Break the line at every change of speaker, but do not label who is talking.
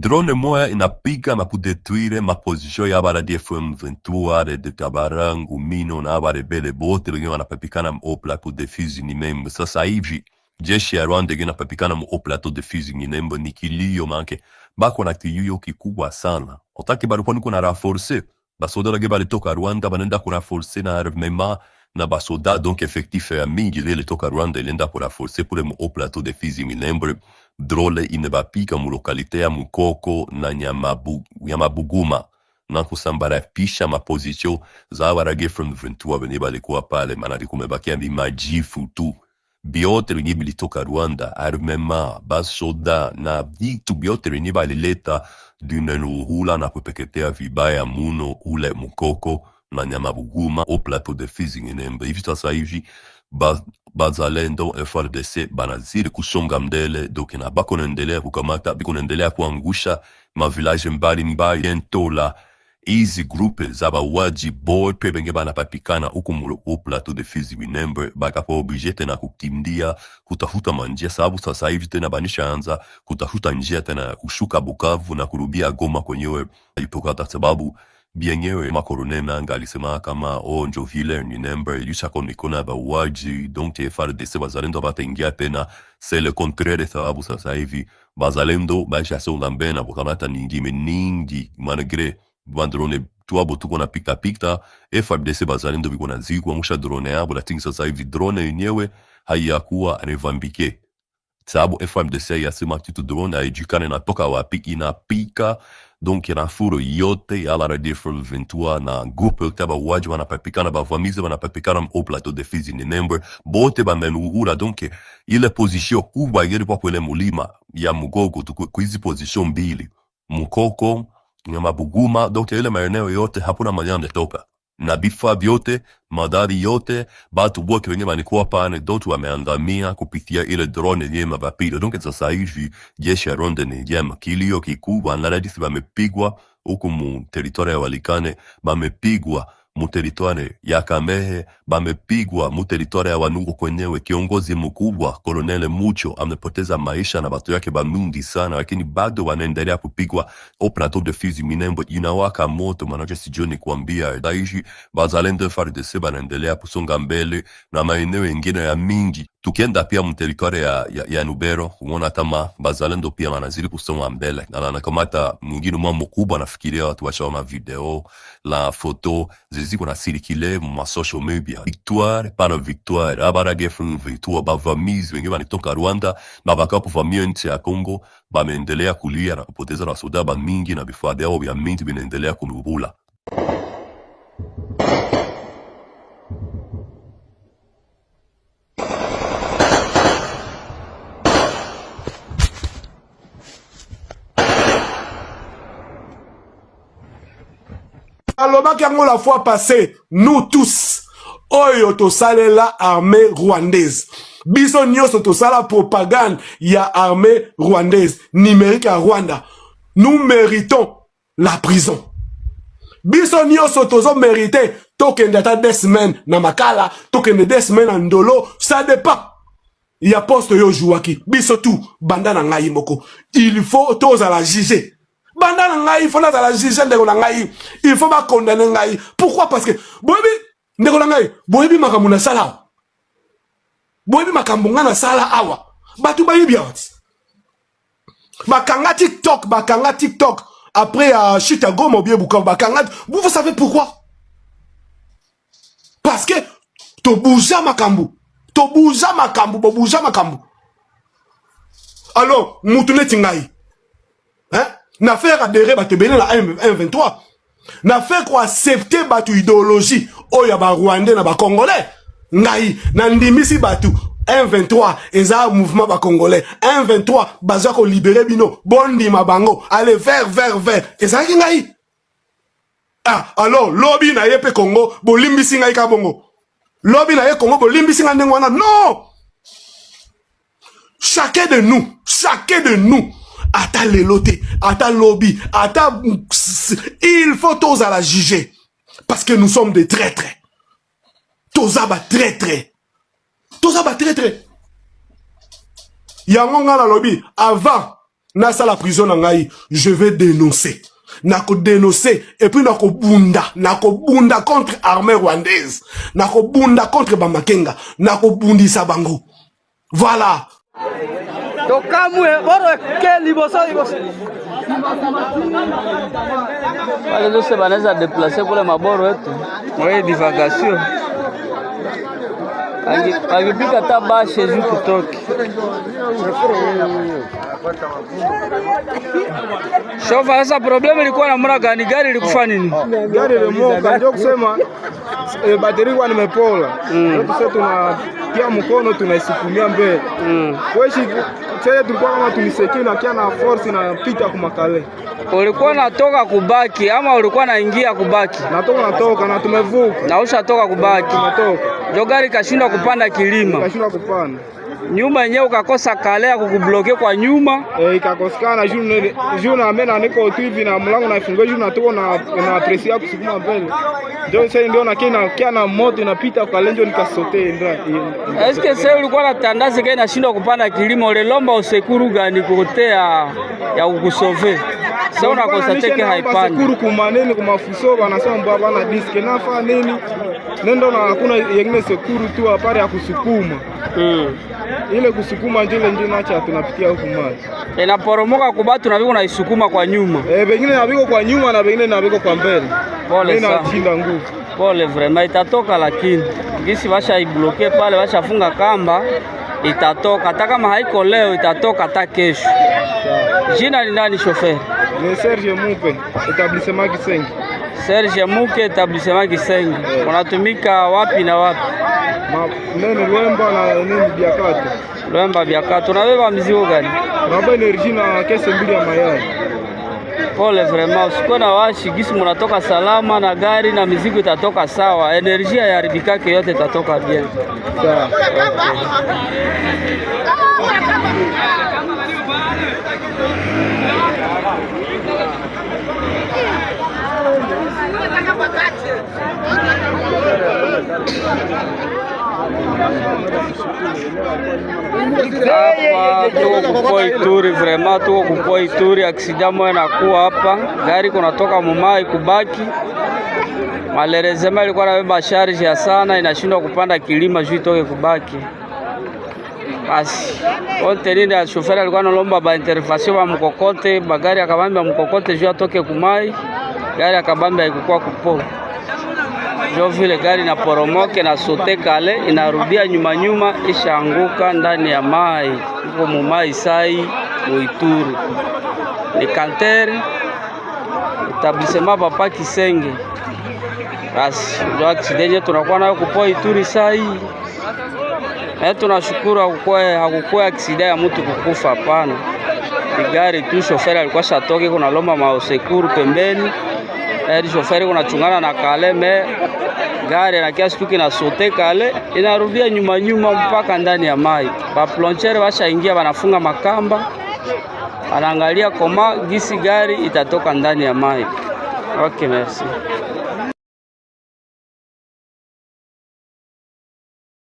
drone moya inapiga na kudetruire maposition ya bara DFM 23 de Tabarangu Mino na bara bele bote wenyewe wanapapikana au plateau de Fizi ni membe. Sasa hivi jeshi ya Rwanda inapapikana au plateau de Fizi ni membe, ni kilio manke bako na kilio kikubwa sana. Otaki bado kuna renforcer basoda lage bale toka Rwanda banenda kuna renforcer na armement na basoda, donc effectif ya mingi lele toka Rwanda ilenda pour renforcer pour le au plateau de Fizi ni membe. Drole inebapika mu lokalite ya Mukoko na Nyamabuguma na kusambara pisha maposition za warage from 23 venye balikuwa pale, manadi kumebakia ni majifu tu. Biote wenye bilitoka Rwanda, armema, basoda na vitu biote wenye balileta dunenuhula na kupeketea vibaya muno ule Mukoko na Nyamabuguma au plateau de Fizi ngenembe. Hivi sasa hivi bazalendo FRDC banaziri kusonga mbele, donc na bako naendelea kukamata, biko naendelea kuangusha mavilaje mbali mbali. Entola hizi grupe za bawaji boy pe benge banapapikana huku mu plateau de Fizi Binembe, baka oblige tena kukimbia kutafuta manjia, sababu sasa hivi tena banishaanza kutafuta njia tena kushuka Bukavu na kurubia Goma kwenyewe ipokata, sababu bienyewe makorone nanga alisema kama njo vile ni nembe ilisha konikona bawaji, donc FARDC bazalendo bataingia tena, c'est le contraire. Sababu sasa hivi bazalendo baisha songa mbena bukamata ningime ningi, malgré bandrone tuabo tuko na pika FARDC bazalendo biko na zikwa musha drone yabo, lakini sasa hivi drone yenyewe haiyakuwa revambike, sababu FARDC yasema kitu drone haijikane natoka wapi inapika. Donc yana furo yote ya la radio 23 na groupe taba waji wanapapikana bavamizi wanapapikana au plateau de Fizi ni nembe bote bamenuhura. Donc ile position kubwa yeri kwa kwele mulima ya Mugogo kwa hizi position mbili Mukoko na Mabuguma, donc ile maeneo yote hapuna manyande toka na bifa vyote madari yote batu wote wenye banikuwa pane dotu wameangamia kupitia ile drone yenye mabapida. Donc sasa hivi jeshi ya Rwanda ni jema kilio kikubwa, na radisi bamepigwa huku mu territoire ya Walikane, bamepigwa mu territoire ya Kamehe, bamepigwa mu territoire ya Wanugu kwenyewe. Kiongozi mkubwa Colonel Mucho amepoteza maisha na batu yake bamingi sana, lakini bado wanaendelea kupigwa. Au plateau de Fizi Minembo inawaka moto, manaje sijoni kuambia daishi bazalendo FARDC banaendelea kusonga mbele na maeneo mengine ya mingi. Tukienda pia mu territoire ya Nubero, unaona kama bazalendo pia wanazidi kusonga mbele na nakamata mwingine mwa mkubwa. Nafikiria watu washaona video la photo ziziko na sirikile mu social media, victoire pana victoire abarage from victoire bavamizi wengi wanitoka Rwanda na bakapo vamia nchi ya Kongo, bameendelea kulia na kupoteza rasoda ba mingi na vifaa vyao vya mingi vinaendelea kunubula.
Alobaki yango la fois passée, nous tous, oyo tosale la armée rwandaise. Biso nyonso tosala propagande ya armée rwandaise, numérique à Rwanda. Nous méritons la prison. Biso nyonso tozo mérité, tokende ta 2 semaines na makala, tokende 2 semaines en ndolo, ça dépend. Il y a poste yo jouaki, biso tout, banda na ngai moko. Il faut toza la juger. Banda na ngai, il faut la juger ndeko na ngai. Il faut ba condamner ngai. Pourquoi? Parce que boyebi ndeko na ngai, boyebi makambo na sala. Boyebi makambo na sala awa. Batu ba yibiat. Bakanga TikTok après Chicago mobile Bukavu bakanga. Vous savez pourquoi? Parce que to bouja makambo. To bouja makambo. Alors, mutune tingai. Hein? Na faire adhérer batebele la M23. Na fait quoi accepter batu idéologie oya ba Rwandais na ba Congolais. Ngai na ndimisi batu M23 eza mouvement ba Congolais. M23 baza ko libérer bino bondi mabango aller vers eza ki ngai. Ah alors lobby na yepe Congo bolimbisi ngai ka bongo. Lobby na ye Congo bolimbisi ngai ndengwana. Non. Chacun de nous ata lelote, ata lobby, ata il faut tous à la juger parce que nous sommes des traîtres. Tous à ba traîtres. Yangonga la lobby avant na sala prison na ngai, je vais dénoncer. Nako dénoncer et puis nako bunda contre armée rwandaise, nako bunda contre Bamakenga, nako bundisa bango. Voilà.
Tokamwe boro ke liboso. Wale dose banaweza déplacer kule maboro yetu. Mwe divagation. Akipika tabashe juu tutoke. Shofa, sasa problemu ilikuwa namna gani? Gari ilikufa nini?
Gari ilimoka, ndio kusema bateri kwa nimepola. Sasa tunatia mkono tunaisukumia mbele. Kwa hiyo sasa tulikuwa kama tuniseki na kia na force na pita kumakale.
Ulikuwa natoka kubaki ama ulikuwa naingia kubaki?
Natoka na tumevuka.
Na ushatoka kubaki.
Tumetoka.
Ndio gari kashindwa kupanda kilima.
Kashindwa kupanda.
Nyuma yenyewe ukakosa kale ya kukubloke kwa nyuma.
Ikakosekana juu na mena niko tu hivi na mlango naifungua juu na tuko na presi ya kusukuma mbele. Ndio sasa ndio na kia na moto inapita kwa lenjo nikasote ndio.
Eske sasa ulikuwa na tandaze kana nashindwa kupanda kilima, ulelomba usekuru gani kukotea ya kukusove? Sasa unakosa teke haipani.
Usekuru kumaneni kumafuso wanasema baba na diske nafa nini? Nendo na hakuna yengine sekuru tu apare ya kusukuma. Ile kusukuma njile nacha tunapitia huku maji.
Inaporomoka kubatu na viko naisukuma kwa nyuma.
Wengine na viko kwa nyuma na wengine na viko kwa mbele.
Pole sana.
Inashinda nguvu.
Pole vraiment itatoka, lakini gisi washa ibloke pale washafunga kamba itatoka. Hata kama haiko leo itatoka hata kesho. Jina ni nani shofer?
Ni Serge Mupe, etablissement Kisenge.
Serge Muke, etablissement Kisenge. Unatumika wapi na wapi?
Nene Lwemba na nene Biakato.
Lwemba Biakato. Unabeba mzigo gani?
Unabeba energy na kese mbili ya mayai.
Pole vraiment, usikuwe na washi, gisi munatoka salama na gari na mizigo itatoka sawa. Energia ya haribikake yote itatoka bien.
Sawa.
Hapa tuko kupoa Ituri, vraiment tuko kupoa Ituri. Aksida moja nakuwa hapa, gari kunatoka Mumai kubaki malerezema, ilikuwa nabeba charge ya sana, inashindwa kupanda kilima juu itoke kubaki. Basi wote nini ya shoferi alikuwa analomba ba intervention ba mkokote, bagari akabamba mkokote juu atoke kumai, gari akabamba ikukua kupoa. Jo vile gari na poromoke na sote kale inarudia nyuma ishaanguka ndani ya mai. Iko Mumai sai Ituri. Ni Kantere etablissement Papa Kisenge. Basi ndio accident tunakuwa nayo kupoa Ituri sai. Tunashukuru hakukuwa accident ya mtu kukufa, hapana. Ni gari tu shoferi alikuwa shatoke kuna lomba maosekuru pembeni. Shoferi kuna chungana na kale gari na kiasi tuki na sote kale inarudia nyuma mpaka ndani ya mai. Ba plongere washaingia wanafunga makamba. Anaangalia koma gisi gari itatoka ndani ya mai. Okay, merci.